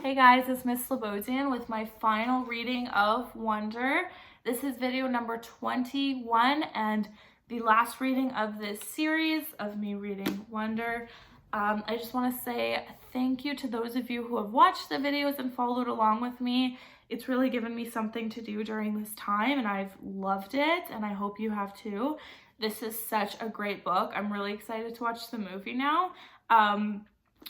Hey guys, it's Miss Slobodian with my final reading of Wonder. This is video number 21 and the last reading of this series of me reading Wonder. I just want to say thank you to those of you who have watched the videos and followed along with me. It's really given me something to do during this time and I've loved it and I hope you have too. This is such a great book. I'm really excited to watch the movie now.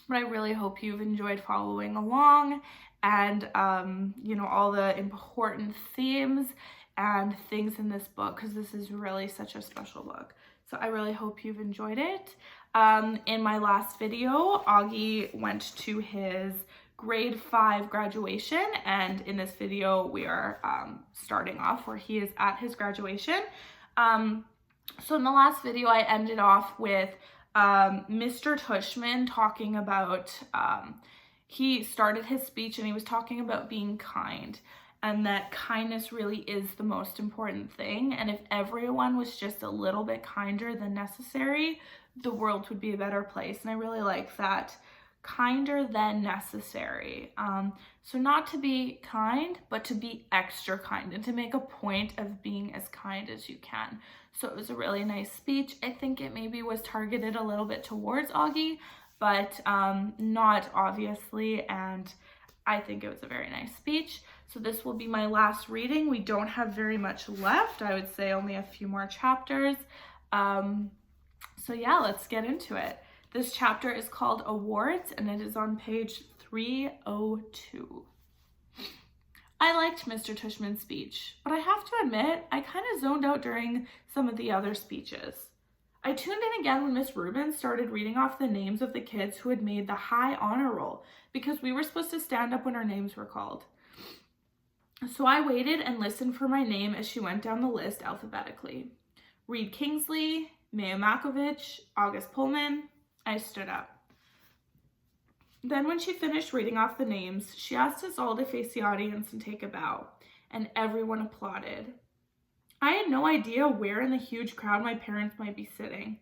But I really hope you've enjoyed following along and, all the important themes and things in this book because this is really such a special book. So I really hope you've enjoyed it. In my last video, Auggie went to his grade 5 graduation, and in this video we are starting off where he is at his graduation. So in the last video I ended off with Mr. Tushman talking about, he started his speech and he was talking about being kind and that kindness really is the most important thing. And if everyone was just a little bit kinder than necessary, the world would be a better place. And I really like that, kinder than necessary. So not to be kind, but to be extra kind and to make a point of being as kind as you can. So it was a really nice speech. I think it maybe was targeted a little bit towards Auggie, but not obviously, and I think it was a very nice speech. So this will be my last reading. We don't have very much left. I would say only a few more chapters. So yeah, let's get into it. This chapter is called Awards and it is on page 302. I liked Mr. Tushman's speech, but I have to admit, I kind of zoned out during some of the other speeches. I tuned in again when Miss Rubin started reading off the names of the kids who had made the high honor roll because we were supposed to stand up when our names were called. So I waited and listened for my name as she went down the list alphabetically. Reed Kingsley, Maya Makovich, August Pullman. I stood up. Then when she finished reading off the names, she asked us all to face the audience and take a bow, and everyone applauded. I had no idea where in the huge crowd my parents might be sitting.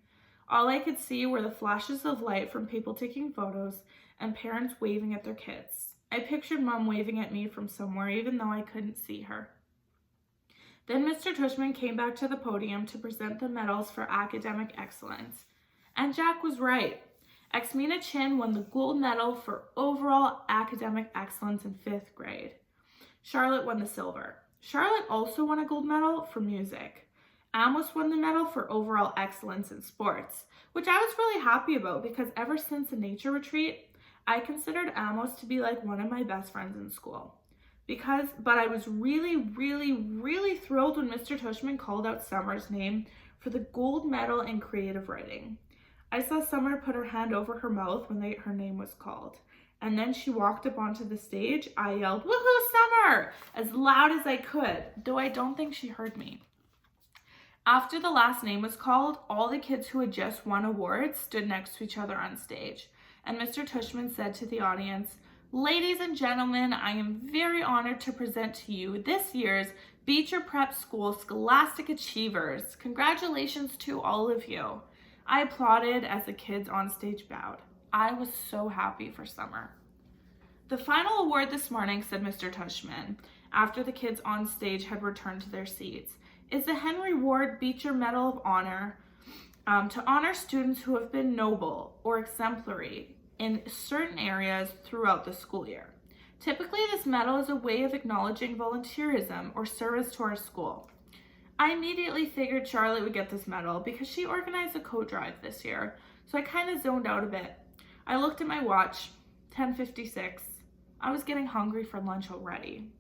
All I could see were the flashes of light from people taking photos and parents waving at their kids. I pictured Mom waving at me from somewhere, even though I couldn't see her. Then Mr. Tushman came back to the podium to present the medals for academic excellence. And Jack was right. Xmina Chin won the gold medal for overall academic excellence in 5th grade. Charlotte won the silver. Charlotte also won a gold medal for music. Amos won the medal for overall excellence in sports, which I was really happy about because ever since the nature retreat, I considered Amos to be like one of my best friends in school. But I was really, really, really thrilled when Mr. Tushman called out Summer's name for the gold medal in creative writing. I saw Summer put her hand over her mouth when her name was called. And then she walked up onto the stage. I yelled, "Woohoo, Summer!" as loud as I could, though I don't think she heard me. After the last name was called, all the kids who had just won awards stood next to each other on stage. And Mr. Tushman said to the audience, "Ladies and gentlemen, I am very honored to present to you this year's Beecher Prep School Scholastic Achievers. Congratulations to all of you." I applauded as the kids on stage bowed. I was so happy for Summer. "The final award this morning," said Mr. Tushman, after the kids on stage had returned to their seats, "is the Henry Ward Beecher Medal of Honor to honor students who have been noble or exemplary in certain areas throughout the school year. Typically, this medal is a way of acknowledging volunteerism or service to our school. I immediately figured Charlotte would get this medal because she organized a coat drive this year, so I kind of zoned out a bit. I looked at my watch, 10:56. I was getting hungry for lunch already.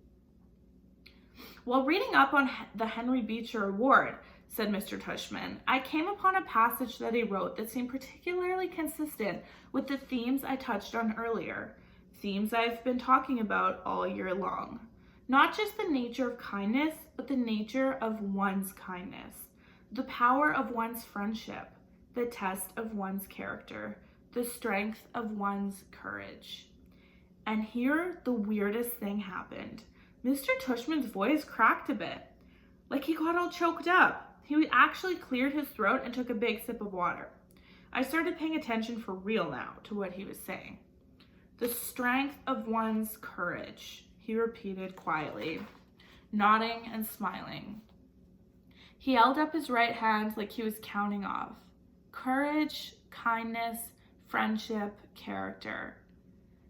While reading up on the Henry Beecher Award," said Mr. Tushman, "I came upon a passage that he wrote that seemed particularly consistent with the themes I touched on earlier, themes I've been talking about all year long. Not just the nature of kindness, but the nature of one's kindness, the power of one's friendship, the test of one's character, the strength of one's courage." And here the weirdest thing happened. Mr. Tushman's voice cracked a bit, like he got all choked up. He actually cleared his throat and took a big sip of water. I started paying attention for real now to what he was saying. The strength of one's courage, he repeated quietly, nodding and smiling. He held up his right hand like he was counting off. Courage, kindness, friendship, character.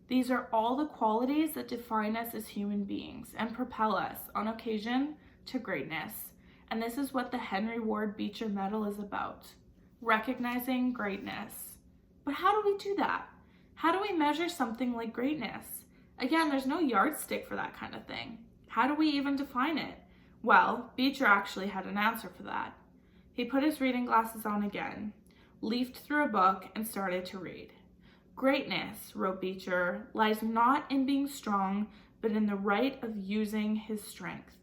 These are all the qualities that define us as human beings and propel us, on occasion, to greatness. And this is what the Henry Ward Beecher Medal is about. Recognizing greatness. But how do we do that? How do we measure something like greatness? Again, there's no yardstick for that kind of thing. How do we even define it? Well, Beecher actually had an answer for that. He put his reading glasses on again, leafed through a book, and started to read. Greatness, wrote Beecher, lies not in being strong, but in the right of using his strength.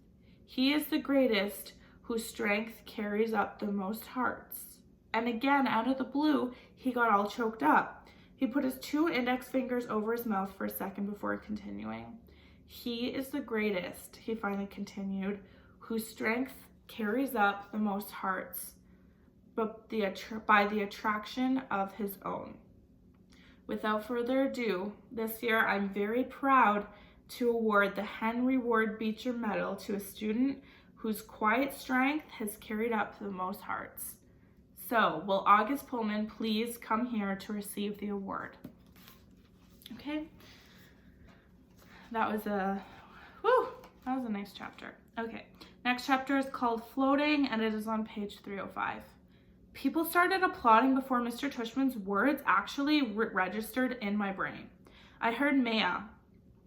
He is the greatest whose strength carries up the most hearts. And again, out of the blue, he got all choked up. He put his 2 index fingers over his mouth for a second before continuing. He is the greatest, he finally continued, whose strength carries up the most hearts, but by the attraction of his own. Without further ado, this year I'm very proud to award the Henry Ward Beecher Medal to a student whose quiet strength has carried up the most hearts. So, will August Pullman please come here to receive the award? Okay. That was a nice chapter. Okay, next chapter is called Floating, and it is on page 305. People started applauding before Mr. Tushman's words actually registered in my brain. I heard Maya,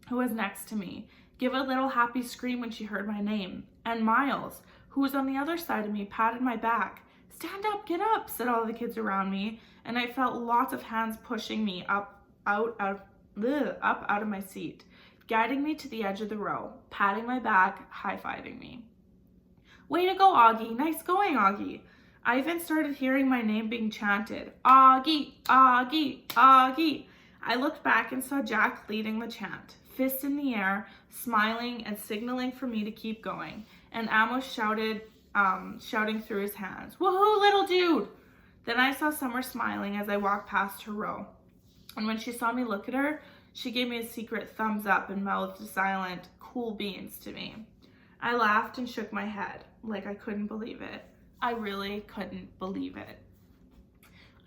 who was next to me, give a little happy scream when she heard my name, and Miles, who was on the other side of me, patted my back. "Stand up, get up," said all the kids around me, and I felt lots of hands pushing me up out of my seat, guiding me to the edge of the row, patting my back, high-fiving me. "Way to go, Auggie. Nice going, Auggie." I even started hearing my name being chanted. "Auggie, Auggie, Auggie." I looked back and saw Jack leading the chant, fist in the air, smiling and signaling for me to keep going, and Amos shouting through his hands, "Woohoo, little dude!" Then I saw Summer smiling as I walked past her row, and when she saw me look at her, she gave me a secret thumbs up and mouthed silent, "cool beans" to me. I laughed and shook my head, like I couldn't believe it. I really couldn't believe it.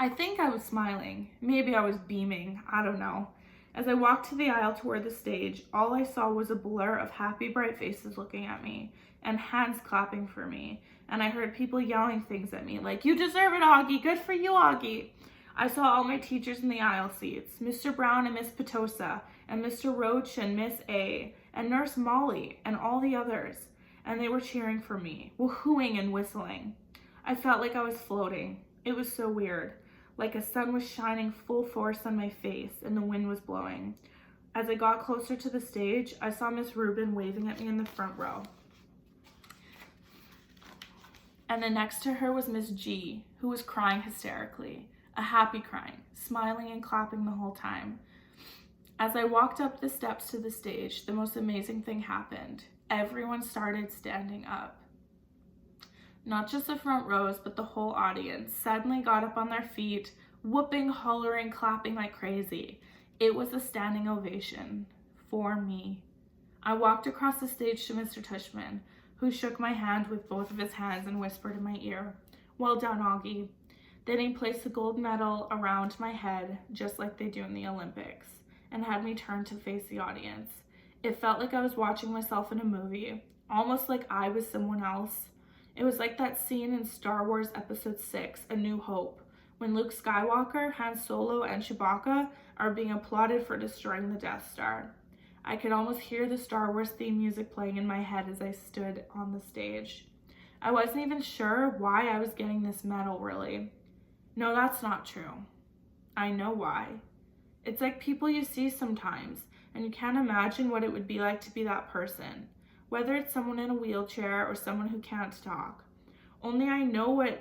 I think I was smiling. Maybe I was beaming. I don't know. As I walked to the aisle toward the stage, all I saw was a blur of happy, bright faces looking at me, and hands clapping for me, and I heard people yelling things at me, like, "You deserve it, Auggie! Good for you, Auggie!" I saw all my teachers in the aisle seats, Mr. Brown and Miss Petosa, and Mr. Roach and Miss A, and Nurse Molly, and all the others, and they were cheering for me, woohooing and whistling. I felt like I was floating. It was so weird, like a sun was shining full force on my face and the wind was blowing. As I got closer to the stage, I saw Miss Rubin waving at me in the front row. And then next to her was Miss G, who was crying hysterically, a happy crying, smiling and clapping the whole time. As I walked up the steps to the stage, the most amazing thing happened. Everyone started standing up. Not just the front rows, but the whole audience suddenly got up on their feet, whooping, hollering, clapping like crazy. It was a standing ovation for me. I walked across the stage to Mr. Tushman, who shook my hand with both of his hands and whispered in my ear, "Well done, Auggie." Then he placed the gold medal around my head, just like they do in the Olympics, and had me turn to face the audience. It felt like I was watching myself in a movie, almost like I was someone else. It was like that scene in Star Wars Episode 6, A New Hope, when Luke Skywalker, Han Solo, and Chewbacca are being applauded for destroying the Death Star. I could almost hear the Star Wars theme music playing in my head as I stood on the stage. I wasn't even sure why I was getting this medal, really. No, that's not true. I know why. It's like people you see sometimes, and you can't imagine what it would be like to be that person, whether it's someone in a wheelchair or someone who can't talk. Only I know I'm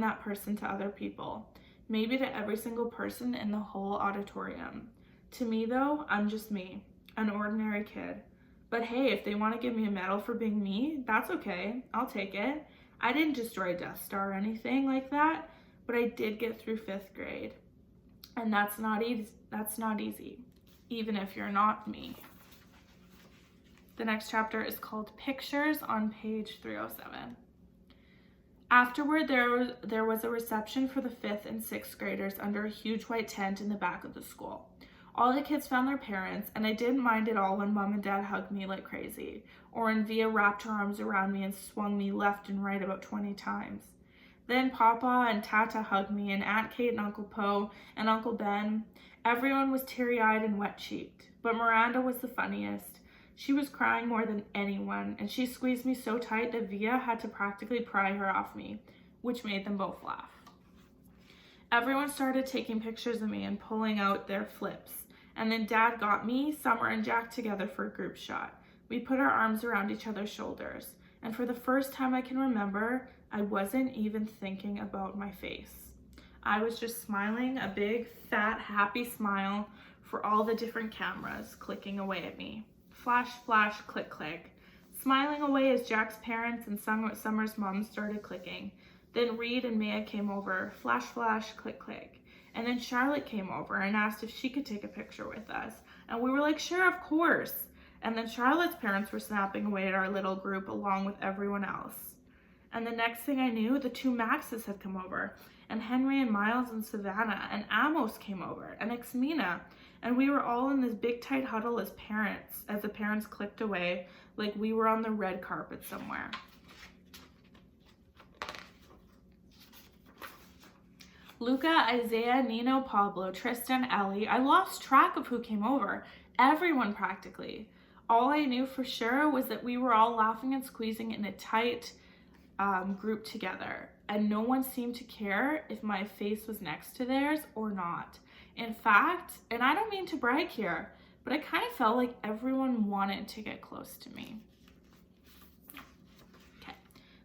that person to other people, maybe to every single person in the whole auditorium. To me, though, I'm just me, an ordinary kid. But hey, if they want to give me a medal for being me, that's okay. I'll take it. I didn't destroy Death Star or anything like that, but I did get through 5th grade. And that's not easy, even if you're not me. The next chapter is called Pictures on page 307. Afterward, there was a reception for the 5th and 6th graders under a huge white tent in the back of the school. All the kids found their parents, and I didn't mind at all when Mom and Dad hugged me like crazy, or when Via wrapped her arms around me and swung me left and right about 20 times. Then Papa and Tata hugged me, and Aunt Kate and Uncle Poe and Uncle Ben. Everyone was teary-eyed and wet-cheeked, but Miranda was the funniest. She was crying more than anyone, and she squeezed me so tight that Via had to practically pry her off me, which made them both laugh. Everyone started taking pictures of me and pulling out their flips, and then Dad got me, Summer, and Jack together for a group shot. We put our arms around each other's shoulders, and for the first time I can remember, I wasn't even thinking about my face. I was just smiling, a big, fat, happy smile for all the different cameras clicking away at me. Flash, flash, click, click. Smiling away as Jack's parents and Summer's mom started clicking. Then Reed and Maya came over. Flash, flash, click, click. And then Charlotte came over and asked if she could take a picture with us. And we were like, sure, of course. And then Charlotte's parents were snapping away at our little group along with everyone else. And the next thing I knew, the 2 Maxes had come over, and Henry and Miles and Savannah, and Amos came over, and Xmina, and we were all in this big tight huddle as the parents clicked away like we were on the red carpet somewhere. Luca, Isaiah, Nino, Pablo, Tristan, Ellie, I lost track of who came over. Everyone practically. All I knew for sure was that we were all laughing and squeezing in a tight group together, and no one seemed to care if my face was next to theirs or not. In fact, and I don't mean to brag here, but I kind of felt like everyone wanted to get close to me. Okay,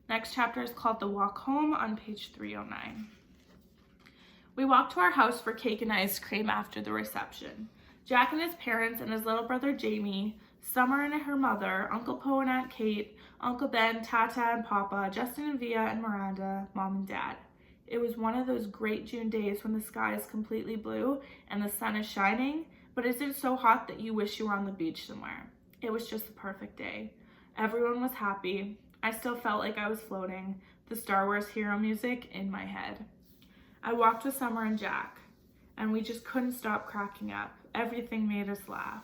next chapter is called The Walk Home on page 309. We walked to our house for cake and ice cream after the reception. Jack and his parents and his little brother Jamie, Summer and her mother, Uncle Poe and Aunt Kate, Uncle Ben, Tata and Papa, Justin and Via and Miranda, Mom and Dad. It was one of those great June days when the sky is completely blue and the sun is shining, but isn't so hot that you wish you were on the beach somewhere. It was just the perfect day. Everyone was happy. I still felt like I was floating, the Star Wars hero music in my head. I walked with Summer and Jack, and we just couldn't stop cracking up. Everything made us laugh.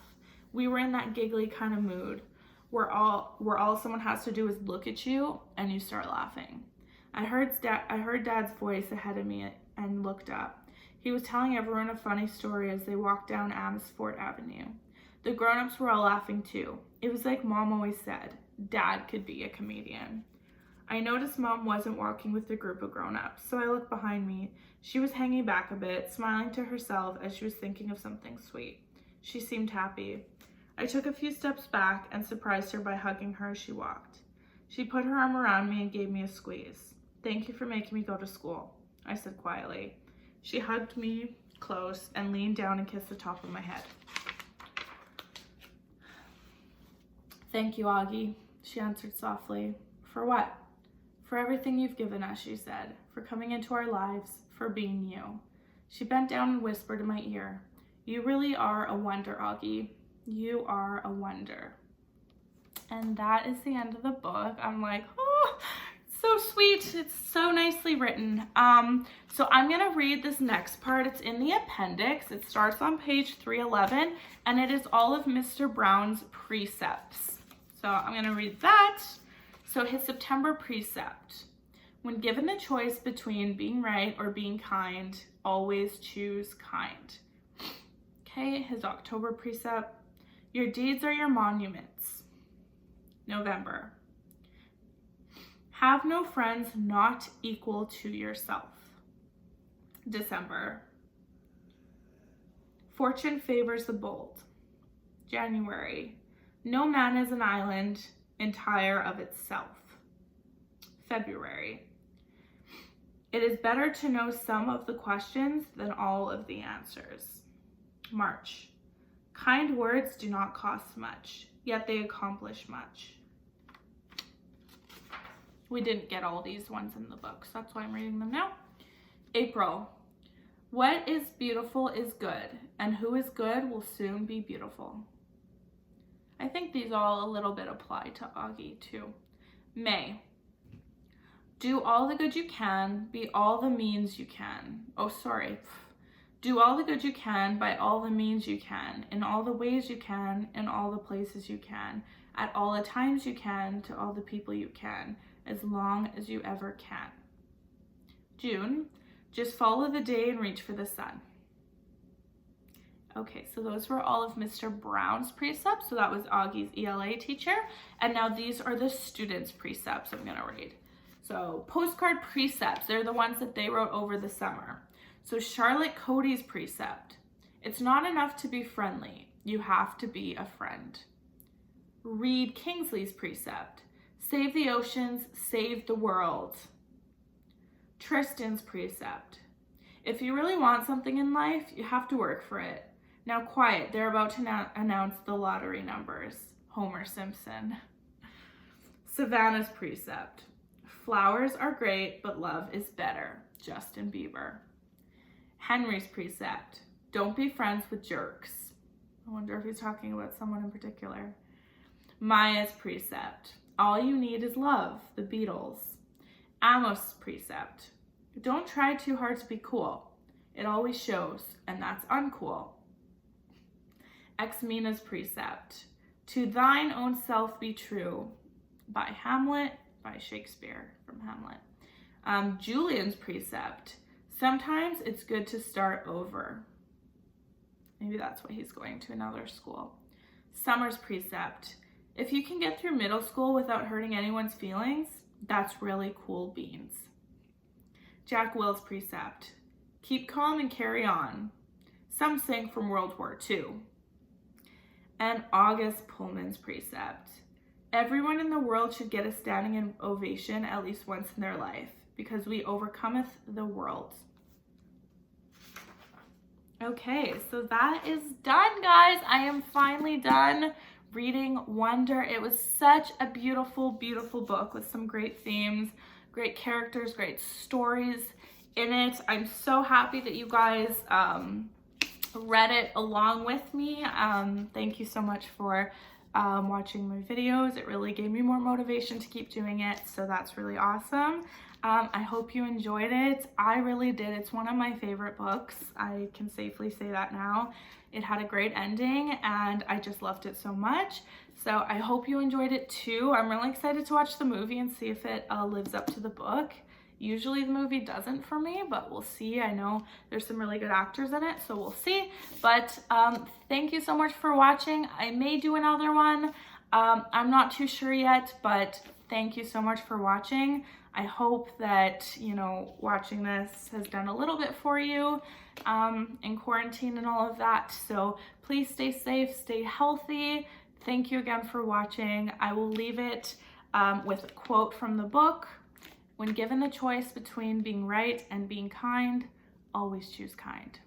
We were in that giggly kind of mood where all someone has to do is look at you and you start laughing. I heard Dad's voice ahead of me and looked up. He was telling everyone a funny story as they walked down Amesfort Avenue. The grown-ups were all laughing too. It was like Mom always said, Dad could be a comedian. I noticed Mom wasn't walking with the group of grown-ups, so I looked behind me. She was hanging back a bit, smiling to herself as she was thinking of something sweet. She seemed happy. I took a few steps back and surprised her by hugging her as she walked. She put her arm around me and gave me a squeeze. Thank you for making me go to school, I said quietly. She hugged me close and leaned down and kissed the top of my head. Thank you, Auggie, she answered softly. For what? For everything you've given us, she said, for coming into our lives, for being you. She bent down and whispered in my ear, you really are a wonder, Auggie. You are a wonder. And that is the end of the book. I'm like, oh, so sweet. It's so nicely written. So I'm going to read this next part. It's in the appendix. It starts on page 311, and it is all of Mr. Brown's precepts. So I'm going to read that. So his September precept. When given the choice between being right or being kind, always choose kind. Okay, his October precept. Your deeds are your monuments. November. Have no friends not equal to yourself. December. Fortune favors the bold. January. No man is an island entire of itself. February. It is better to know some of the questions than all of the answers. March. Kind words do not cost much, yet they accomplish much. We didn't get all these ones in the book, so that's why I'm reading them now. April. What is beautiful is good, and who is good will soon be beautiful. I think these all a little bit apply to Auggie too. May. Do all the good you can, be all the means you can. Do all the good you can by all the means you can, in all the ways you can, in all the places you can, at all the times you can, to all the people you can, as long as you ever can. June. Just follow the day and reach for the sun. Okay, so those were all of Mr. Brown's precepts. So that was Auggie's ELA teacher. And now these are the students' precepts I'm gonna read. So postcard precepts, they're the ones that they wrote over the summer. So Charlotte Cody's precept, it's not enough to be friendly, you have to be a friend. Reed Kingsley's precept, save the oceans, save the world. Tristan's precept, if you really want something in life, you have to work for it. Now quiet, they're about to announce the lottery numbers. Homer Simpson. Savannah's precept, flowers are great, but love is better. Justin Bieber. Henry's precept, don't be friends with jerks. I wonder if he's talking about someone in particular. Maya's precept, all you need is love. The Beatles. Amos' precept, don't try too hard to be cool. It always shows, and that's uncool. Exmina's precept, to thine own self be true. By Hamlet, by Shakespeare from Hamlet. Julian's precept, sometimes it's good to start over. Maybe that's why he's going to another school. Summer's precept, if you can get through middle school without hurting anyone's feelings, that's really cool beans. Jack Will's precept, keep calm and carry on. Some sing from World War II. And August Pullman's precept, everyone in the world should get a standing ovation at least once in their life, because we overcometh the world. Okay, so that is done, guys. I am finally done reading Wonder. It was such a beautiful, beautiful book with some great themes, great characters, great stories in it. I'm so happy that you guys read it along with me. Thank you so much for watching my videos. It really gave me more motivation to keep doing it, so that's really awesome. I hope you enjoyed it. I really did. It's one of my favorite books. I can safely say that now. It had a great ending and I just loved it so much. So I hope you enjoyed it too. I'm really excited to watch the movie and see if it lives up to the book. Usually the movie doesn't for me, but we'll see. I know there's some really good actors in it, so we'll see. But thank you so much for watching. I may do another one. I'm not too sure yet, but thank you so much for watching. I hope that, you know, watching this has done a little bit for you in quarantine and all of that. So please stay safe, stay healthy. Thank you again for watching. I will leave it with a quote from the book. When given the choice between being right and being kind, always choose kind.